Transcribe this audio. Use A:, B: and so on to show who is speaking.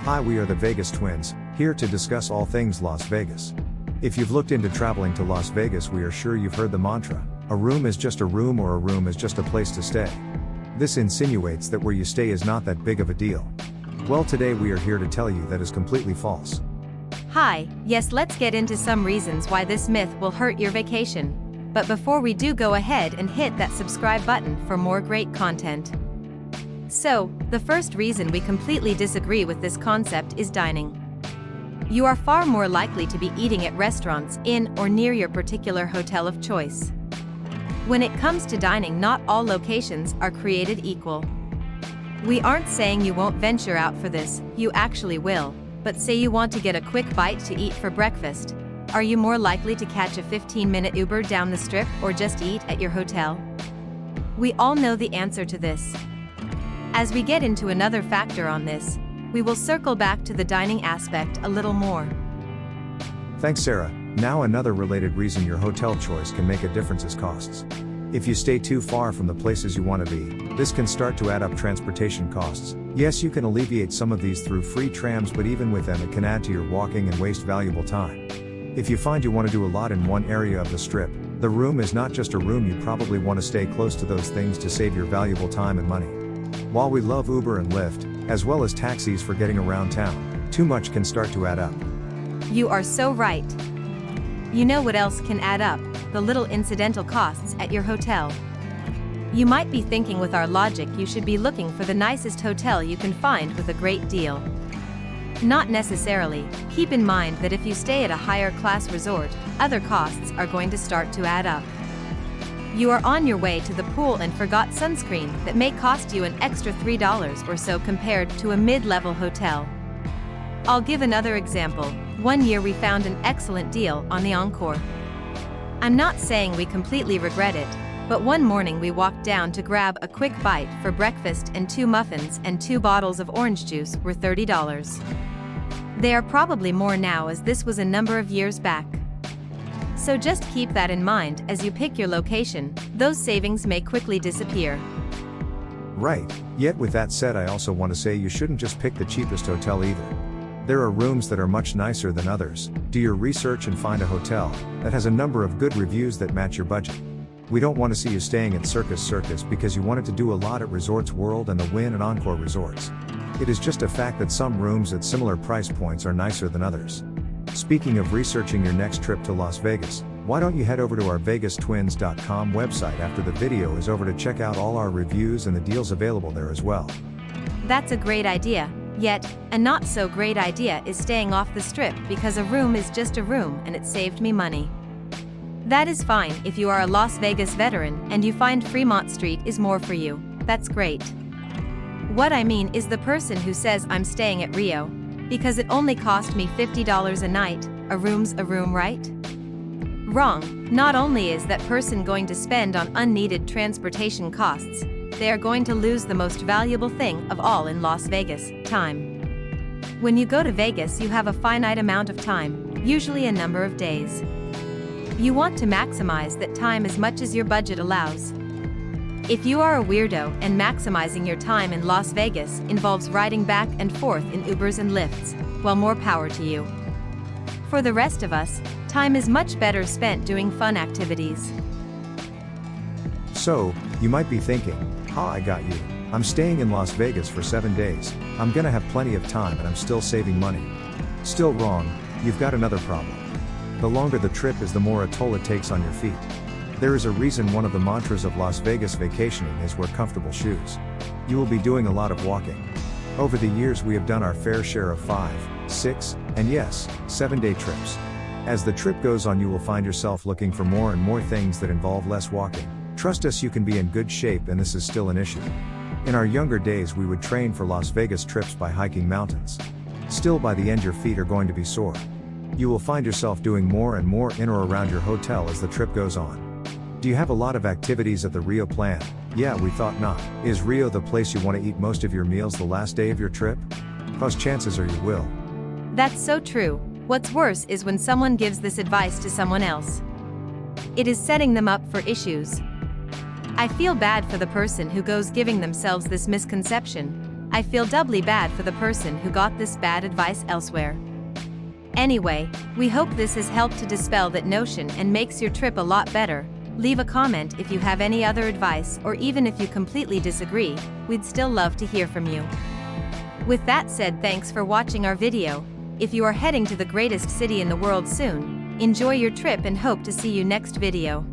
A: Hi, we are the Vegas twins, here to discuss all things Las Vegas. If you've looked into traveling to Las Vegas, we are sure you've heard the mantra, a room is just a room or a room is just a place to stay. This insinuates that where you stay is not that big of a deal. Well, today we are here to tell you that is completely false.
B: Hi, yes, let's get into some reasons why this myth will hurt your vacation. But before we do, go ahead and hit that subscribe button for more great content. So, the first reason we completely disagree with this concept is dining. You are far more likely to be eating at restaurants in or near your particular hotel of choice. When it comes to dining, not all locations are created equal. We aren't saying you won't venture out for this, you actually will, but say you want to get a quick bite to eat for breakfast. Are you more likely to catch a 15-minute Uber down the strip or just eat at your hotel? We all know the answer to this. As we get into another factor on this, we will circle back to the dining aspect a little more.
A: Thanks, Sarah. Now another related reason your hotel choice can make a difference is costs. If you stay too far from the places you want to be, this can start to add up transportation costs. Yes, you can alleviate some of these through free trams, but even with them it can add to your walking and waste valuable time. If you find you want to do a lot in one area of the strip, the room is not just a room, you probably want to stay close to those things to save your valuable time and money. While we love Uber and Lyft, as well as taxis for getting around town, too much can start to add up.
B: You are so right. You know what else can add up? The little incidental costs at your hotel. You might be thinking, with our logic, you should be looking for the nicest hotel you can find with a great deal. Not necessarily. Keep in mind that if you stay at a higher class resort, other costs are going to start to add up. You are on your way to the pool and forgot sunscreen that may cost you an extra $3 or so compared to a mid-level hotel. I'll give another example. One year we found an excellent deal on the Encore. I'm not saying we completely regret it, but one morning we walked down to grab a quick bite for breakfast, and 2 muffins and 2 bottles of orange juice were $30. They are probably more now, as this was a number of years back. So just keep that in mind as you pick your location. Those savings may quickly disappear.
A: Right, yet with that said, I also want to say you shouldn't just pick the cheapest hotel either. There are rooms that are much nicer than others. Do your research and find a hotel that has a number of good reviews that match your budget. We don't want to see you staying at Circus because you wanted to do a lot at Resorts World and the Wynn and Encore resorts. It is just a fact that some rooms at similar price points are nicer than others. Speaking of researching your next trip to Las Vegas, why don't you head over to our VegasTwins.com website after the video is over to check out all our reviews and the deals available there as well.
B: That's a great idea. Yet, a not so great idea is staying off the strip because a room is just a room and it saved me money. That is fine if you are a Las Vegas veteran and you find Fremont Street is more for you. That's great. What I mean is the person who says, I'm staying at Rio because it only cost me $50 a night. A room's a room, right? Wrong. Not only is that person going to spend on unneeded transportation costs, they are going to lose the most valuable thing of all in Las Vegas, time. When you go to Vegas, you have a finite amount of time, usually a number of days. You want to maximize that time as much as your budget allows. If you are a weirdo and maximizing your time in Las Vegas involves riding back and forth in Ubers and Lyfts, well, more power to you. For the rest of us, time is much better spent doing fun activities.
A: So, you might be thinking, I got you. I'm staying in Las Vegas for 7 days. I'm gonna have plenty of time and I'm still saving money. Still wrong, you've got another problem. The longer the trip is, the more a toll it takes on your feet. There is a reason one of the mantras of Las Vegas vacationing is wear comfortable shoes. You will be doing a lot of walking. Over the years we have done our fair share of 5, 6, and yes, 7-day trips. As the trip goes on, you will find yourself looking for more and more things that involve less walking. Trust us, you can be in good shape and this is still an issue. In our younger days we would train for Las Vegas trips by hiking mountains. Still, by the end your feet are going to be sore. You will find yourself doing more and more in or around your hotel as the trip goes on. Do you have a lot of activities at the Rio planned? Yeah, we thought not. Is Rio the place you want to eat most of your meals the last day of your trip? Cause chances are you will.
B: That's so true. What's worse is when someone gives this advice to someone else. It is setting them up for issues. I feel bad for the person who goes giving themselves this misconception. I feel doubly bad for the person who got this bad advice elsewhere. Anyway, we hope this has helped to dispel that notion and makes your trip a lot better. Leave a comment if you have any other advice, or even if you completely disagree, we'd still love to hear from you. With that said, thanks for watching our video. If you are heading to the greatest city in the world soon, enjoy your trip and hope to see you next video.